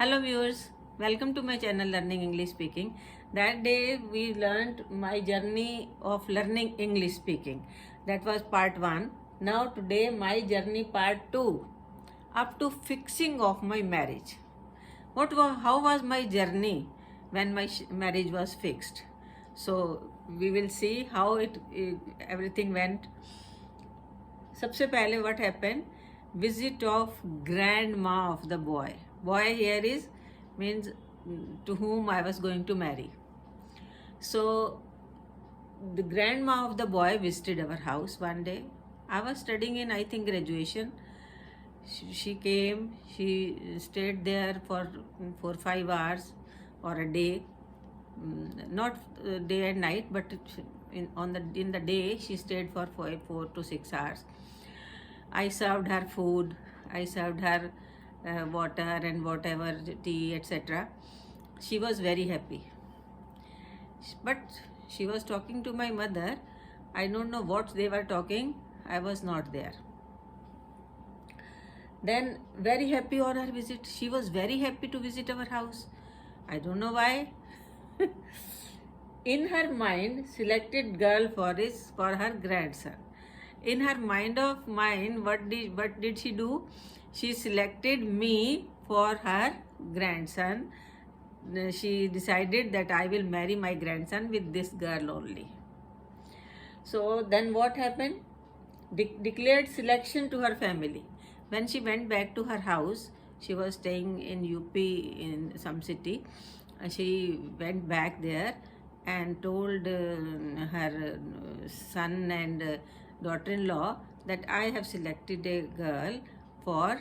Hello viewers, welcome to my channel Learning English Speaking. That day we learned my journey of learning English speaking. That was part 1. Now today my journey part 2 up to fixing of my marriage. How was my journey when my marriage was fixed? So we will see how everything went. सबसे पहले what happened? Visit of grandma of the boy. Boy here is means to whom I was going to marry. So the grandma of the boy visited our house one day. I was studying in, I think, graduation. She came, she stayed there for 4-5 hours or a day, not day and night, but in the day she stayed for 4 to 6 hours. I served her food, I served her water and whatever, tea, etc. She was very happy. But she was talking to my mother. I don't know what they were talking. I was not there. Then very happy on her visit. She was very happy to visit our house. I don't know why. In her mind, selected girl for her grandson. In her mind, what did she do? She selected me for her grandson. She decided that I will marry my grandson with this girl only. So then what happened? Declared selection to her family. When she went back to her house, she was staying in UP in some city. She went back there and told her son and daughter-in-law that I have selected a girl for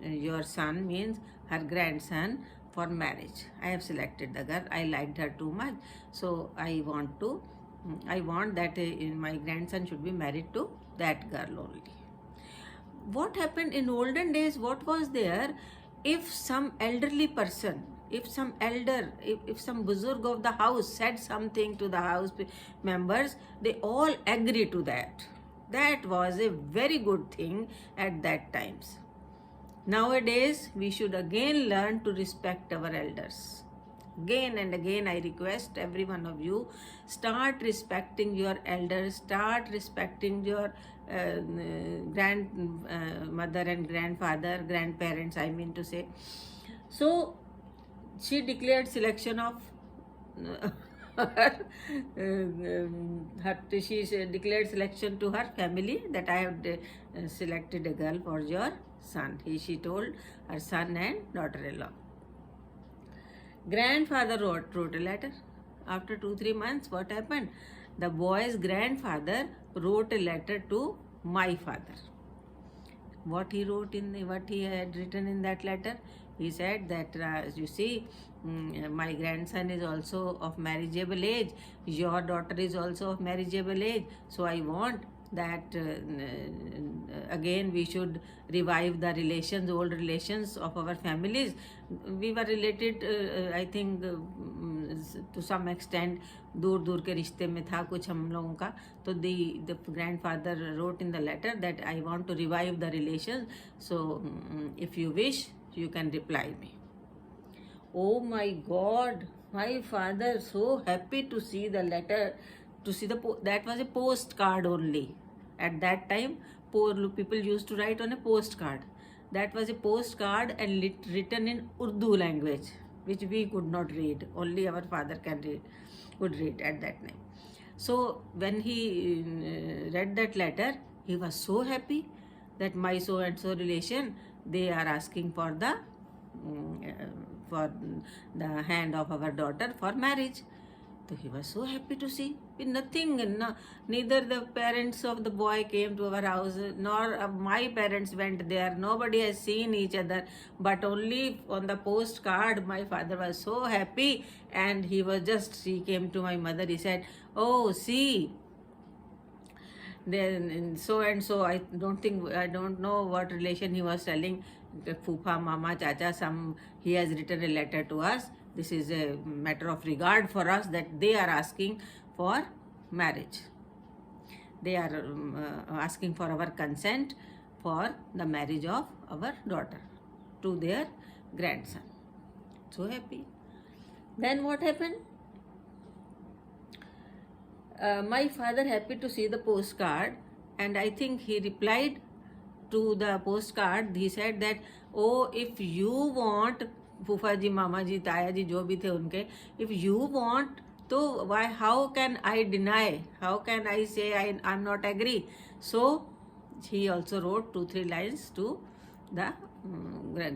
your son, means her grandson, for marriage. I have selected the girl. I liked her too much, so I want that my grandson should be married to that girl only. What happened in olden days? What was there? If some elderly person, if some elder, if some buzurg of the house said something to the house members, they all agree to that. That was a very good thing at that times. Nowadays, we should again learn to respect our elders. Again and again, I request every one of you, start respecting your elders, start respecting your grandmother and grandfather, grandparents, I mean to say. So, she declared selection of she declared selection to her family that I have selected a girl for your son. She told her son and daughter-in-law. Grandfather wrote a letter. After 2-3 months, what happened? The boy's grandfather wrote a letter to my father. What he had written in that letter? He said that you see, my grandson is also of marriageable age, your daughter is also of marriageable age, so I want that again we should revive the relations, old relations of our families. We were related, I think, to some extent, दूर के रिश्ते में था कुछ हम लोगों का. तो the grandfather wrote in the letter that I want to revive the relations, so if you wish, you can reply me. Oh my God, my father so happy to see the letter, to see that was a postcard only. At that time, poor people used to write on a postcard. That was a postcard and written in Urdu language, which we could not read. Only our father could read at that time. So when he read that letter, he was so happy that my so and so relation, they are asking for the hand of our daughter for marriage. So he was so happy to see. Neither the parents of the boy came to our house, nor my parents went there. Nobody has seen each other, but only on the postcard, my father was so happy, and he came to my mother. He said, "Oh, see, then so and so, I don't know what relation he was telling, Fufa, Mama, Chacha, he has written a letter to us. This is a matter of regard for us that they are asking for marriage. They are asking for our consent for the marriage of our daughter to their grandson." So happy. Then what happened? My father happy to see the postcard, and I think he replied to the postcard. He said that, oh, if you want, फूफा जी, मामा जी, ताया जी, जो भी थे उनके, if you want, तो why, how can I deny, how can I say I'm not agree? So he also wrote 2-3 lines to the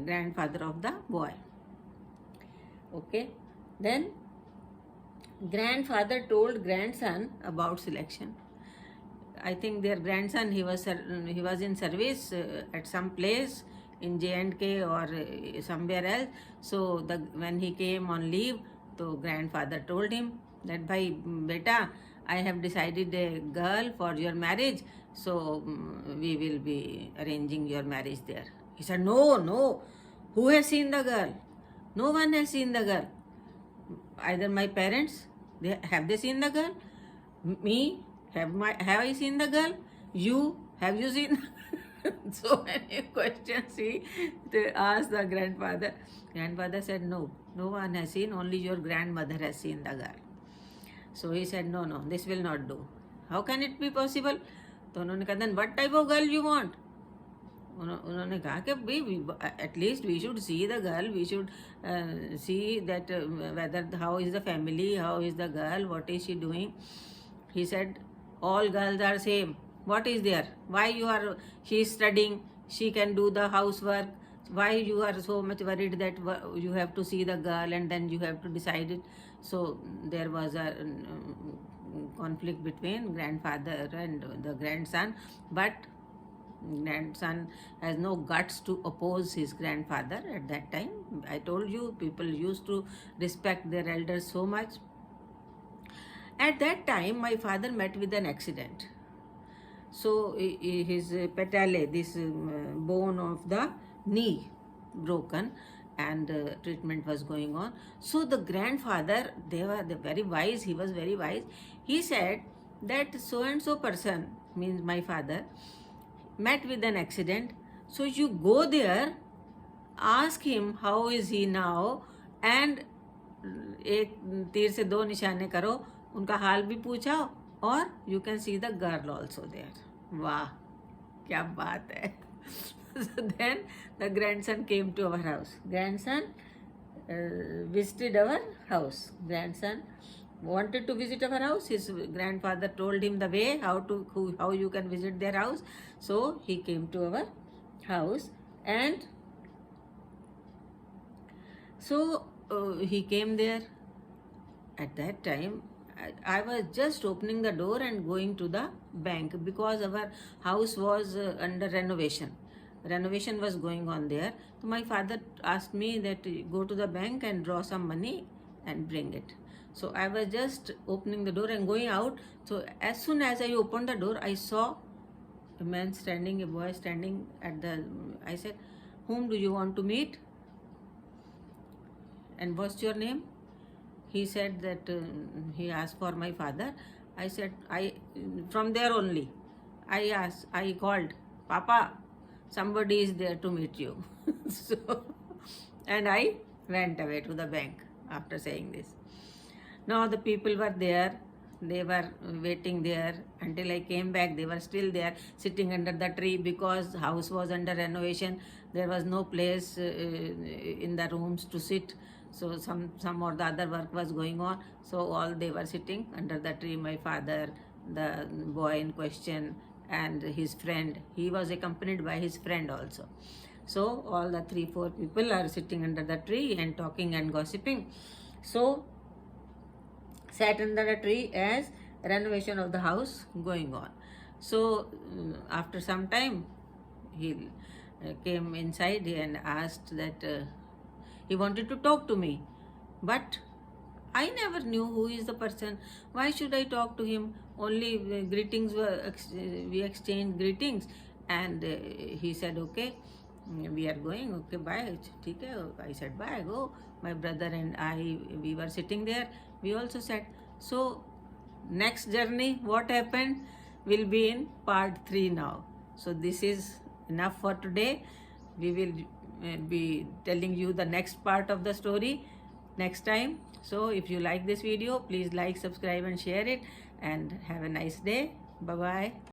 grandfather of the boy. Okay, then grandfather told grandson about selection. I think their grandson, he was in service at some place in J&K or somewhere else. So when he came on leave, so grandfather told him that, bhai beta, I have decided a girl for your marriage, so we will be arranging your marriage there. He said, no, who has seen the girl? No one has seen the girl. Either my parents, have they seen the girl? Me, have I seen the girl? You, have you seen? So many questions he asked the grandfather. Grandfather said, no one has seen, only your grandmother has seen the girl. So he said, no, this will not do. How can it be possible? तो उन्होंने कहा, then what type of girl you want? उन्होंने कहा कि भाई at least we should see the girl, we should see that whether how is the family, how is the girl, what is she doing. He said, all girls are same. What is there? Why she is studying, she can do the housework. Why you are so much worried that you have to see the girl and then you have to decide it? So there was a conflict between grandfather and the grandson, but grandson has no guts to oppose his grandfather at that time. I told you, people used to respect their elders so much. At that time, my father met with an accident. So his patella, this bone of the knee, broken, and treatment was going on. So the grandfather, they very wise, he was very wise. He said that so and so person, means my father, met with an accident. So you go there, ask him how is he now, and एक तीर से दो निशाने करो, उनका हाल भी पूछाओ, और you can see the girl also there. वाह, क्या बात है. So then the grandson came to our house. Grandson visited our house. Grandson wanted to visit our house. His grandfather told him the way how you can visit their house. So he came to our house, and so he came there. At that time, I was just opening the door and going to the bank because our house was under renovation. Renovation was going on there. So my father asked me that go to the bank and draw some money and bring it. So I was just opening the door and going out. So as soon as I opened the door, I saw a man standing, a boy standing at the. I said, whom do you want to meet? And what's your name? He said that he asked for my father. I said, from there only. I called, Papa, somebody is there to meet you. So, and I went away to the bank after saying this. Now the people were there. They were waiting there until I came back. They were still there, sitting under the tree because house was under renovation. There was no place in the rooms to sit. So some or the other work was going on. So all they were sitting under the tree. My father, the boy in question, and his friend. He was accompanied by his friend also. So all the 3-4 people are sitting under the tree and talking and gossiping. So sat under the tree as renovation of the house going on. So after some time, he came inside and asked that he wanted to talk to me, but I never knew who is the person. Why should I talk to him? Only greetings we exchanged greetings, and he said, okay, we are going, okay, bye. I said, bye, go. My brother and I, we were sitting there. We also sat. So next journey, what happened will be in part 3 now. So this is enough for today. We will be telling you the next part of the story next time. So if you like this video, please like, subscribe and share it, and have a nice day. Bye bye.